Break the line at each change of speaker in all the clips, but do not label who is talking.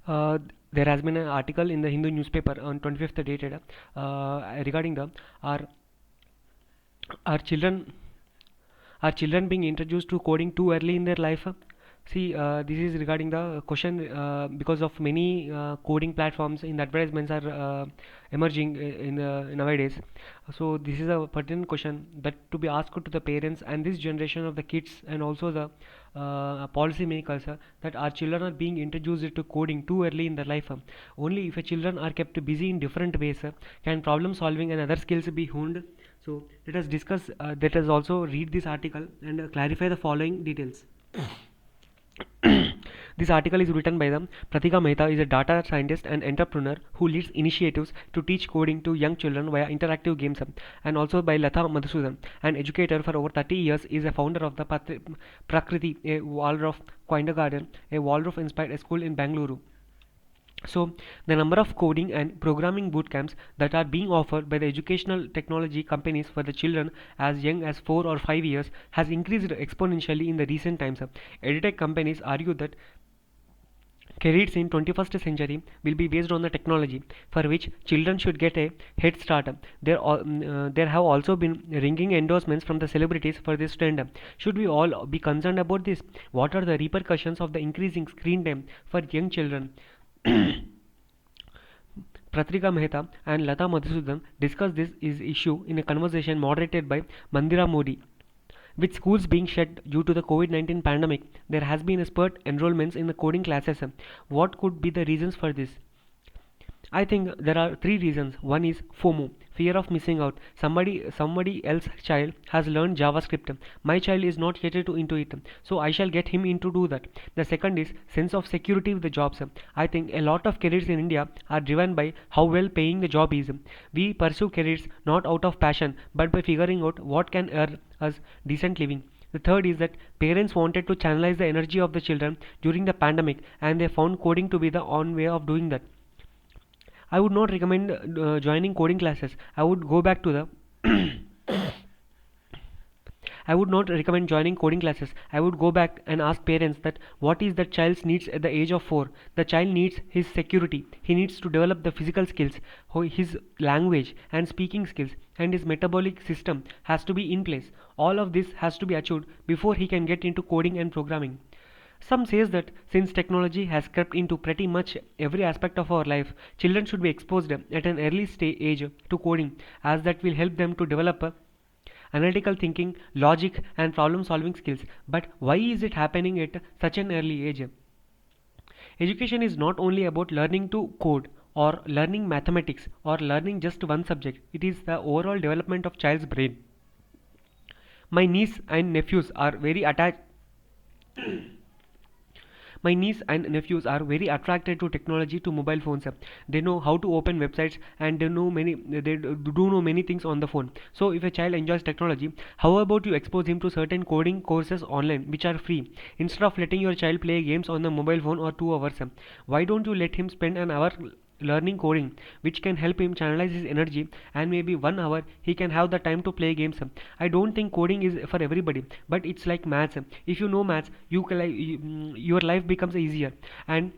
Uh, there has been an article in the Hindu newspaper on 25th dated regarding the our our children being introduced to coding too early in their life. See, this is regarding the question because of many coding platforms in advertisements are emerging in nowadays. So this is a pertinent question that to be asked to the parents and this generation of the kids and also the policy makers that our children are being introduced to coding too early in their life. Only if a children are kept busy in different ways can problem solving and other skills be honed. So let us discuss. Let us also read this article and clarify the following details. This article is written by them. Pritika Mehta is a data scientist and entrepreneur who leads initiatives to teach coding to young children via interactive games, and also by Latha Madhusudhan, an educator for over 30 years, is a founder of the Prakriti, a Waldorf kindergarten, a Waldorf inspired school in Bangalore. So, the number of coding and programming bootcamps that are being offered by the educational technology companies for the children as young as 4 or 5 years has increased exponentially in the recent times. EdTech companies argue that careers in 21st century will be based on the technology for which children should get a head start. There have also been ringing endorsements from the celebrities for this trend. Should we all be concerned about this? What are the repercussions of the increasing screen time for young children? Pritika Mehta and Latha Madhusudhan discussed this issue in a conversation moderated by Mandira Moddie. With schools being shut due to the COVID-19 pandemic, there has been a spurt enrollments in the coding classes. What could be the reasons for this? I think there are three reasons. One is FOMO, fear of missing out. Somebody else's child has learned JavaScript. My child is not yet into it, so I shall get him in to do that. The second is sense of security with the jobs. I think a lot of careers in India are driven by how well paying the job is. We pursue careers not out of passion but by figuring out what can earn us decent living. The third is that parents wanted to channelize the energy of the children during the pandemic and they found coding to be the on way of doing that. I would not recommend joining coding classes. I would not recommend joining coding classes. I would go back and ask parents that what is the child's needs at the age of 4. The child needs his security. He needs to develop the physical skills, his language and speaking skills, and his metabolic system has to be in place. All of this has to be achieved before he can get into coding and programming. Some says that since technology has crept into pretty much every aspect of our life, children should be exposed at an early age to coding, as that will help them to develop analytical thinking, logic, and problem solving skills. But why is it happening at such an early age? Education is not only about learning to code or learning mathematics or learning just one subject, it is the overall development of child's brain. My niece and nephews are very attached My niece and nephews are very attracted to technology, to mobile phones. They know how to open websites and they do know many things on the phone. So if a child enjoys technology, how about you expose him to certain coding courses online which are free instead of letting your child play games on the mobile phone or 2 hours? Why don't you let him spend an hour learning coding which can help him channelize his energy, and maybe 1 hour he can have the time to play games. I don't think coding is for everybody, but it's like maths. If you know maths, your life becomes easier. And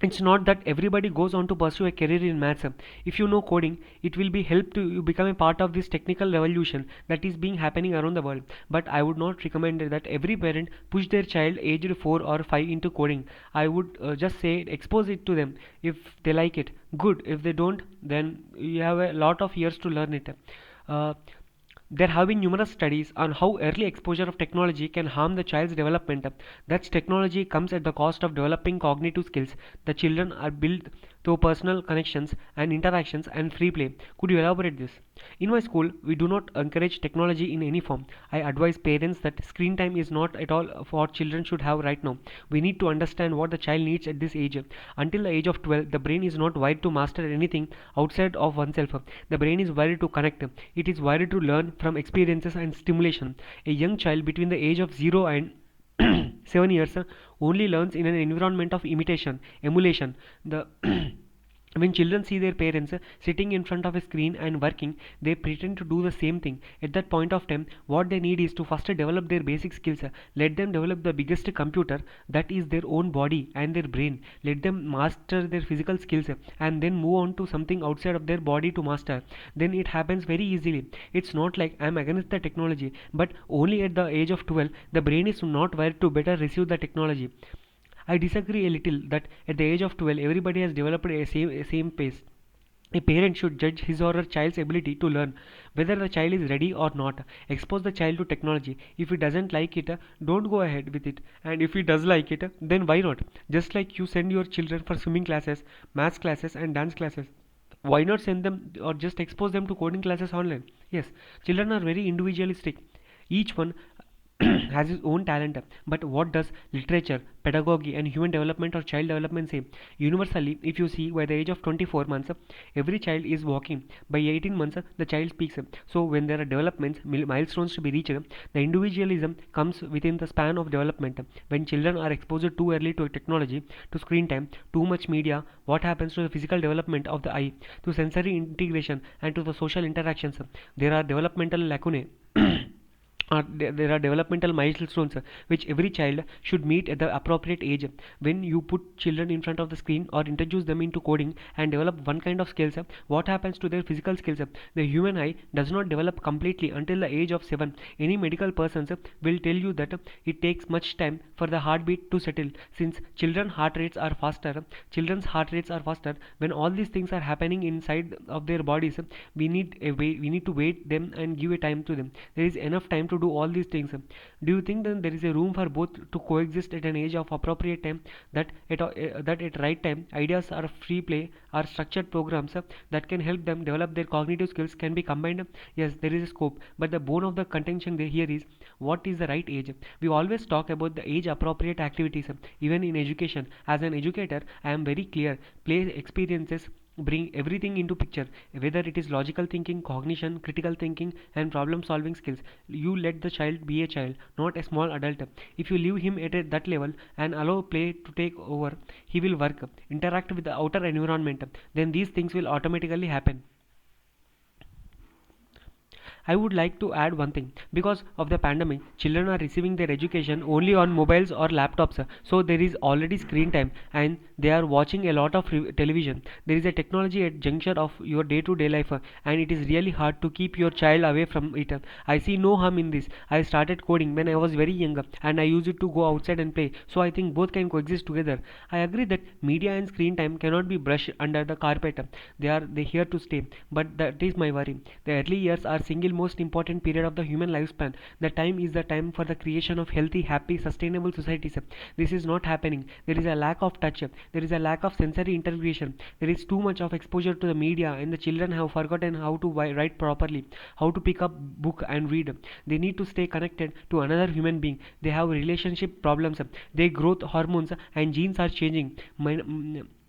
it's not that everybody goes on to pursue a career in maths. If you know coding, it will be help to you become a part of this technical revolution that is being happening around the world. But I would not recommend that every parent push their child aged 4 or 5 into coding. I would just say expose it to them. If they like it, good. If they don't, then you have a lot of years to learn it. uh, there have been numerous studies on how early exposure of technology can harm the child's development. That technology comes at the cost of developing cognitive skills. The children are built through personal connections and interactions and free play. Could you elaborate this? In my school, we do not encourage technology in any form. I advise parents that screen time is not at all what children should have right now. We need to understand what the child needs at this age. Until the age of 12, the brain is not wired to master anything outside of oneself. The brain is wired to connect. It is wired to learn from experiences and stimulation. A young child between the age of 0 and 7 years only learns in an environment of imitation, emulation. The When children see their parents sitting in front of a screen and working, they pretend to do the same thing. At that point of time, what they need is to first develop their basic skills. Let them develop the biggest computer, that is their own body and their brain. Let them master their physical skills and then move on to something outside of their body to master. Then it happens very easily. It's not like I'm against the technology, but only at the age of 12, the brain is not wired to better receive the technology. I disagree a little that at the age of 12 everybody has developed a same pace. A parent should judge his or her child's ability to learn, whether the child is ready or not. Expose the child to technology. If he doesn't like it, don't go ahead with it. And if he does like it, then why not? Just like you send your children for swimming classes, maths classes, and dance classes. Why not send them or just expose them to coding classes online? Yes, children are very individualistic. Each one has his own talent. But what does literature, pedagogy, and human development or child development say? Universally, if you see, by the age of 24 months, every child is walking. By 18 months, the child speaks. So, when there are developments, milestones to be reached, the individualism comes within the span of development. When children are exposed too early to technology, to screen time, too much media, what happens to the physical development of the eye, to sensory integration, and to the social interactions? There are developmental lacunae. There are developmental milestones which every child should meet at the appropriate age. When you put children in front of the screen or introduce them into coding and develop one kind of skills, what happens to their physical skills? The human eye does not develop completely until the age of 7. Any medical persons will tell you that it takes much time for the heartbeat to settle. Since children's heart rates are faster. When all these things are happening inside of their bodies, we need to wait them and give a time to them. There is enough time to do all these things. Do you think then there is a room for both to coexist at an age of appropriate time? That at right time, ideas are free play, are structured programs that can help them develop their cognitive skills can be combined. Yes, there is a scope, but the bone of the contention here is what is the right age. We always talk about the age appropriate activities, even in education. As an educator, I am very clear. Play experiences bring everything into picture, whether it is logical thinking, cognition, critical thinking, and problem solving skills. You let the child be a child, not a small adult. If you leave him at that level and allow play to take over, he will work, interact with the outer environment, then these things will automatically happen. I would like to add one thing. Because of the pandemic, children are receiving their education only on mobiles or laptops. So there is already screen time and they are watching a lot of television. There is a technology at juncture of your day-to-day life, and it is really hard to keep your child away from it. I see no harm in this. I started coding when I was very young and I used it to go outside and play. So I think both can coexist together. I agree that media and screen time cannot be brushed under the carpet. They here to stay. But that is my worry. The early years are single most important period of the human lifespan. The time is the time for the creation of healthy, happy, sustainable societies. This is not happening. There is a lack of touch. There is a lack of sensory integration. There is too much of exposure to the media, and the children have forgotten how to write properly, how to pick up book and read. They need to stay connected to another human being. They have relationship problems. Their growth hormones and genes are changing.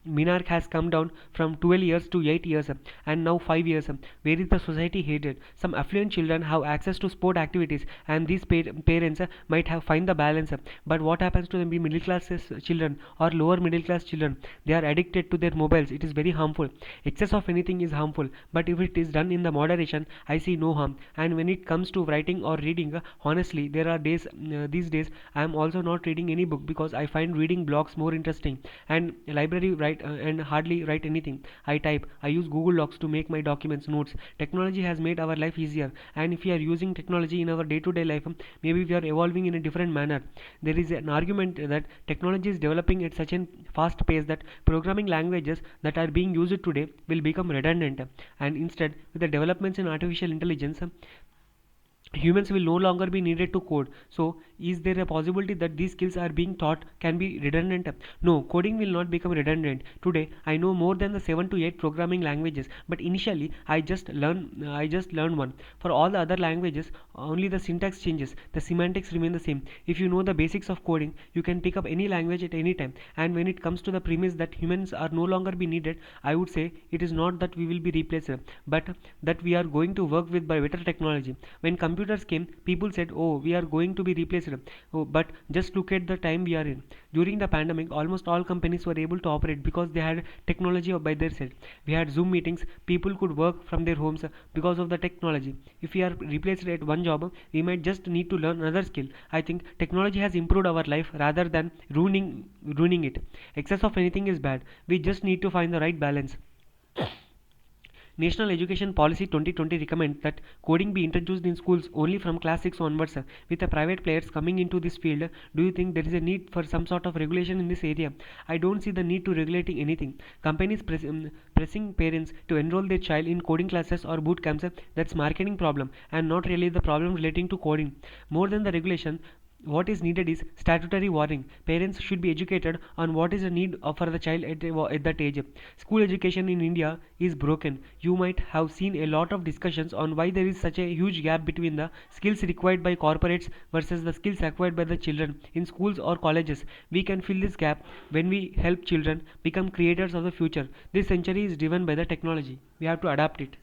Minarch has come down from 12 years to 8 years and now 5 years. Where is the society headed? Some affluent children have access to sport activities and these parents might have find the balance. But what happens to the middle class children or lower middle class children? They are addicted to their mobiles. It is very harmful. Excess of anything is harmful, but if it is done in the moderation, I see no harm. And when it comes to writing or reading, honestly, there are days these days I am also not reading any book because I find reading blogs more interesting, and library write and hardly write anything. I type. I use Google Docs to make my documents, notes. Technology has made our life easier, and if we are using technology in our day-to-day life, maybe we are evolving in a different manner. There is an argument that technology is developing at such a fast pace that programming languages that are being used today will become redundant, and instead, with the developments in artificial intelligence, humans will no longer be needed to code. So is there a possibility that these skills are being taught can be redundant? No, coding will not become redundant. Today I know more than the 7 to 8 programming languages, but initially I just learned one. For all the other languages, only the syntax changes, the semantics remain the same. If you know the basics of coding, you can pick up any language at any time. And when it comes to the premise that humans are no longer be needed, I would say it is not that we will be replaced, but that we are going to work with by better technology. When computers came, people said, oh, we are going to be replaced. Oh, but just look at the time we are in. During the pandemic, almost all companies were able to operate because they had technology by their side. We had Zoom meetings, people could work from their homes because of the technology. If we are replaced at one job, we might just need to learn another skill. I think technology has improved our life rather than ruining it. Excess of anything is bad. We just need to find the right balance. National Education Policy 2020 recommends that coding be introduced in schools only from class 6 onwards. With the private players coming into this field, do you think there is a need for some sort of regulation in this area? I don't see the need to regulating anything. Companies pressing parents to enroll their child in coding classes or boot camps, that's marketing problem and not really the problem relating to coding. More than the regulation, what is needed is statutory warning. Parents should be educated on what is the need for the child at that age. School education in India is broken. You might have seen a lot of discussions on why there is such a huge gap between the skills required by corporates versus the skills acquired by the children in schools or colleges. We can fill this gap when we help children become creators of the future. This century is driven by the technology. We have to adapt it.